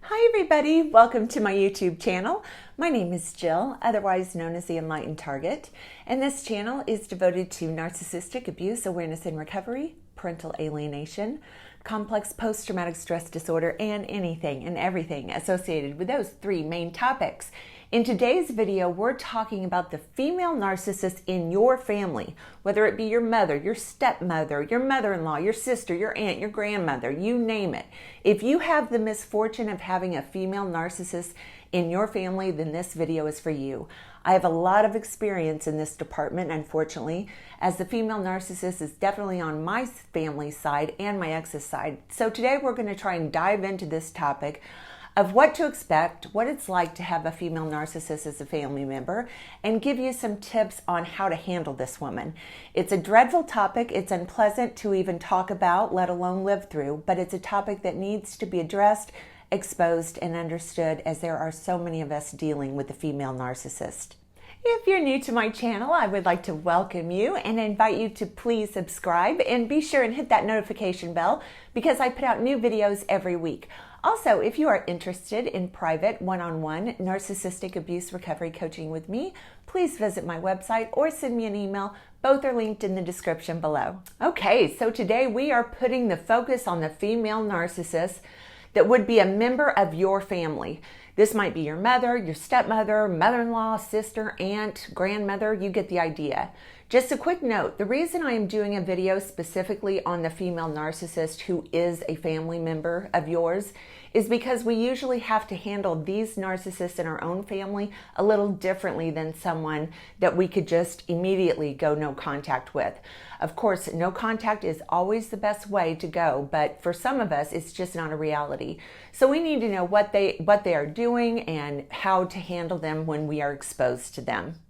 Hi everybody, welcome to my YouTube channel. My name is Jill, otherwise known as the Enlightened Target, and this channel is devoted to narcissistic abuse awareness and recovery, parental alienation, complex post-traumatic stress disorder, and anything and everything associated with those three main topics. In today's video, we're talking about the female narcissist in your family, whether it be your mother, your stepmother, your mother-in-law, your sister, your aunt, your grandmother, you name it. If you have the misfortune of having a female narcissist in your family, then this video is for you. I have a lot of experience in this department, unfortunately, as the female narcissist is definitely on my family's side and my ex's side. So today we're going to try and dive into this topic of what to expect, what it's like to have a female narcissist as a family member, and give you some tips on how to handle this woman. It's a dreadful topic. It's unpleasant to even talk about, let alone live through, but it's a topic that needs to be addressed, exposed, and understood, as there are so many of us dealing with the female narcissist. If you're new to my channel, I would like to welcome you and invite you to please subscribe and be sure and hit that notification bell because I put out new videos every week. Also, if you are interested in private one-on-one narcissistic abuse recovery coaching with me, please visit my website or send me an email. Both are linked in the description below. Okay, so today we are putting the focus on the female narcissist that would be a member of your family. This might be your mother, your stepmother, mother-in-law, sister, aunt, grandmother, you get the idea. Just a quick note, the reason I am doing a video specifically on the female narcissist who is a family member of yours is because we usually have to handle these narcissists in our own family a little differently than someone that we could just immediately go no contact with. Of course, no contact is always the best way to go, but for some of us, it's just not a reality. So we need to know what they are doing and how to handle them when we are exposed to them.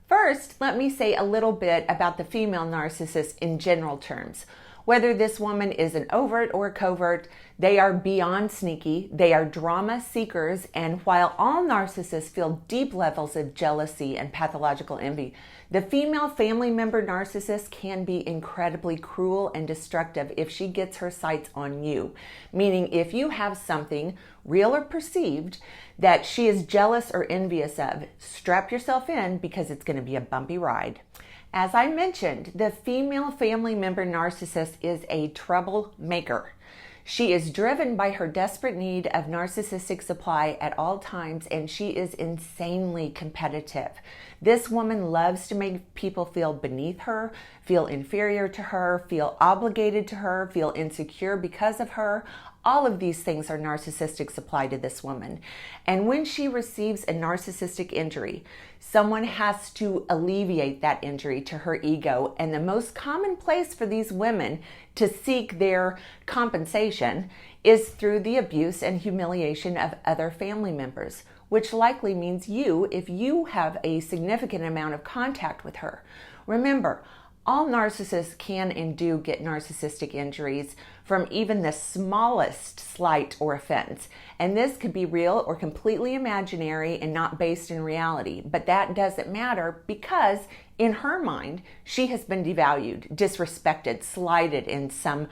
First, let me say a little bit about the female narcissist in general terms. Whether this woman is an overt or covert, they are beyond sneaky, they are drama seekers, and while all narcissists feel deep levels of jealousy and pathological envy, the female family member narcissist can be incredibly cruel and destructive if she gets her sights on you. Meaning if you have something, real or perceived, that she is jealous or envious of, strap yourself in because it's going to be a bumpy ride. As I mentioned, the female family member narcissist is a troublemaker. She is driven by her desperate need of narcissistic supply at all times, and she is insanely competitive. This woman loves to make people feel beneath her, feel inferior to her, feel obligated to her, feel insecure because of her. All of these things are narcissistic supply to this woman. And when she receives a narcissistic injury, someone has to alleviate that injury to her ego. And the most common place for these women to seek their compensation is through the abuse and humiliation of other family members, which likely means you if you have a significant amount of contact with her. Remember, all narcissists can and do get narcissistic injuries from even the smallest slight or offense. And this could be real or completely imaginary and not based in reality. But that doesn't matter because in her mind, she has been devalued, disrespected, slighted in some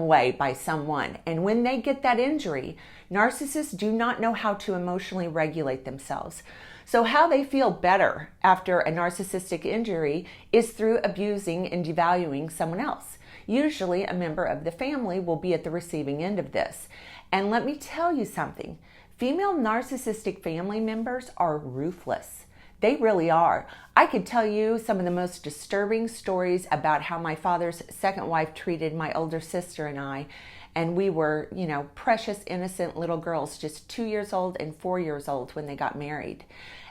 way by someone. And when they get that injury, narcissists do not know how to emotionally regulate themselves. So how they feel better after a narcissistic injury is through abusing and devaluing someone else. Usually a member of the family will be at the receiving end of this. And let me tell you something, female narcissistic family members are ruthless. They really are. I could tell you some of the most disturbing stories about how my father's second wife treated my older sister and I. And we were, precious, innocent little girls, just 2 years old and 4 years old when they got married.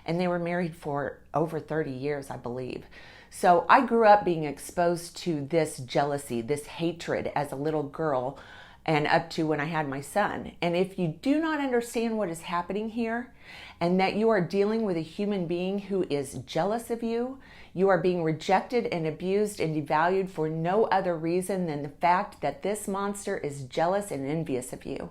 And they were married for over 30 years, I believe. So I grew up being exposed to this jealousy, this hatred as a little girl and up to when I had my son. And if you do not understand what is happening here and that you are dealing with a human being who is jealous of you, you are being rejected and abused and devalued for no other reason than the fact that this monster is jealous and envious of you.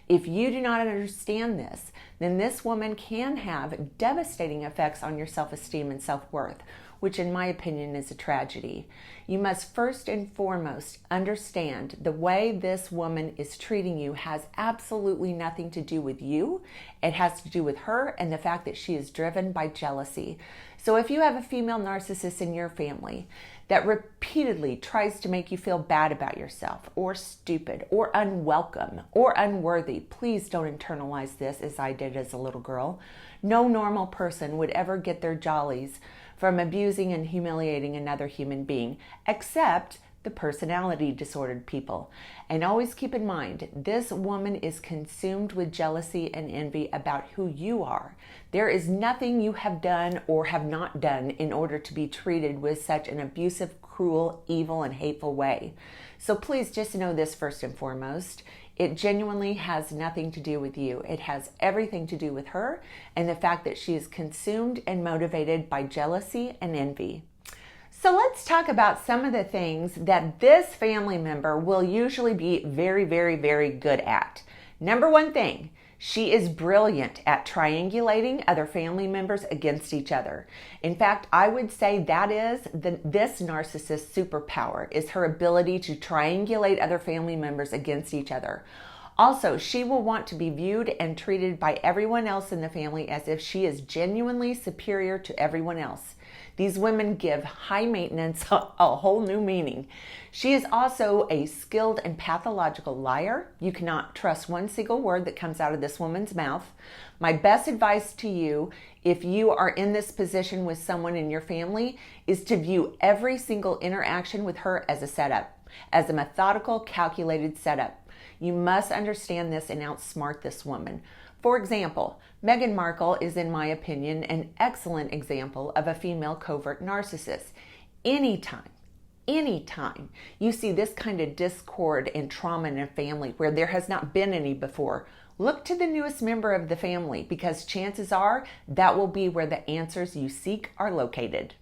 If you do not understand this, then this woman can have devastating effects on your self-esteem and self-worth. which in my opinion is a tragedy. You must first and foremost understand the way this woman is treating you has absolutely nothing to do with you. It has to do with her and the fact that she is driven by jealousy. So if you have a female narcissist in your family that repeatedly tries to make you feel bad about yourself or stupid or unwelcome or unworthy, please don't internalize this as I did as a little girl. No normal person would ever get their jollies from abusing and humiliating another human being, except the personality disordered people. And always keep in mind, this woman is consumed with jealousy and envy about who you are. There is nothing you have done or have not done in order to be treated with such an abusive, cruel, evil, and hateful way. So please just know this first and foremost. It genuinely has nothing to do with you. It has everything to do with her and the fact that she is consumed and motivated by jealousy and envy. So let's talk about some of the things that this family member will usually be very, very, very good at. Number one thing, she is brilliant at triangulating other family members against each other. In fact, I would say that is this narcissist's superpower, is her ability to triangulate other family members against each other. Also, she will want to be viewed and treated by everyone else in the family as if she is genuinely superior to everyone else. These women give high maintenance a whole new meaning. She is also a skilled and pathological liar. You cannot trust one single word that comes out of this woman's mouth. My best advice to you, if you are in this position with someone in your family, is to view every single interaction with her as a setup, as a methodical, calculated setup. You must understand this and outsmart this woman. For example, Meghan Markle is, in my opinion, an excellent example of a female covert narcissist. Anytime you see this kind of discord and trauma in a family where there has not been any before, look to the newest member of the family, because chances are that will be where the answers you seek are located.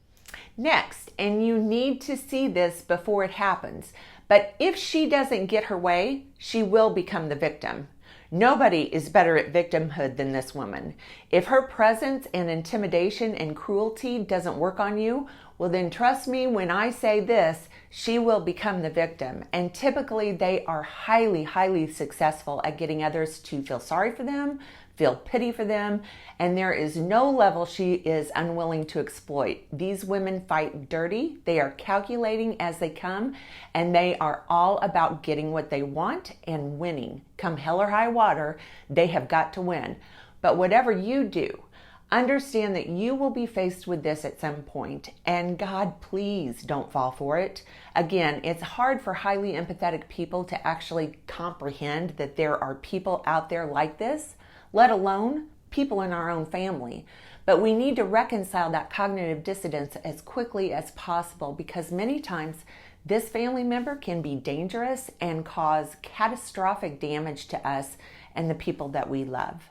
Next, and you need to see this before it happens, but if she doesn't get her way, she will become the victim. Nobody is better at victimhood than this woman. If her presence and intimidation and cruelty doesn't work on you, well then trust me when I say this, she will become the victim. And typically they are highly, highly successful at getting others to feel sorry for them, feel pity for them, and there is no level she is unwilling to exploit. These women fight dirty, they are calculating as they come, and they are all about getting what they want and winning. Come hell or high water, they have got to win. But whatever you do, understand that you will be faced with this at some point, and God, please don't fall for it. Again, it's hard for highly empathetic people to actually comprehend that there are people out there like this, let alone people in our own family. But we need to reconcile that cognitive dissonance as quickly as possible, because many times this family member can be dangerous and cause catastrophic damage to us and the people that we love.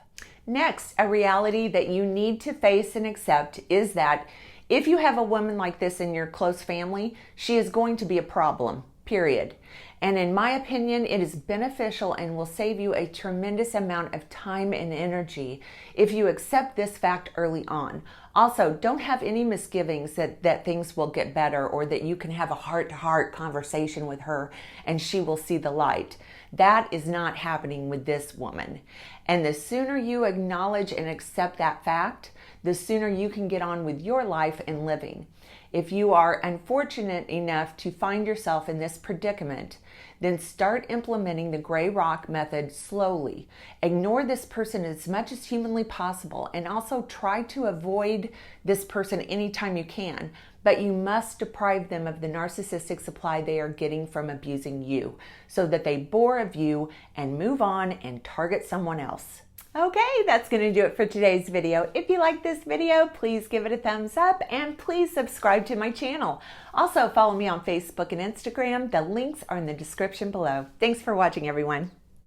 Next, a reality that you need to face and accept is that if you have a woman like this in your close family, she is going to be a problem, period. And in my opinion, it is beneficial and will save you a tremendous amount of time and energy if you accept this fact early on. Also, don't have any misgivings that things will get better or that you can have a heart-to-heart conversation with her and she will see the light. That is not happening with this woman. And the sooner you acknowledge and accept that fact, the sooner you can get on with your life and living. If you are unfortunate enough to find yourself in this predicament, then start implementing the gray rock method slowly. Ignore this person as much as humanly possible, and also try to avoid this person anytime you can. But you must deprive them of the narcissistic supply they are getting from abusing you, so that they bore of you and move on and target someone else. Okay, that's going to do it for today's video. If you like this video, please give it a thumbs up and please subscribe to my channel. Also, follow me on Facebook and Instagram. The links are in the description below. Thanks for watching, everyone.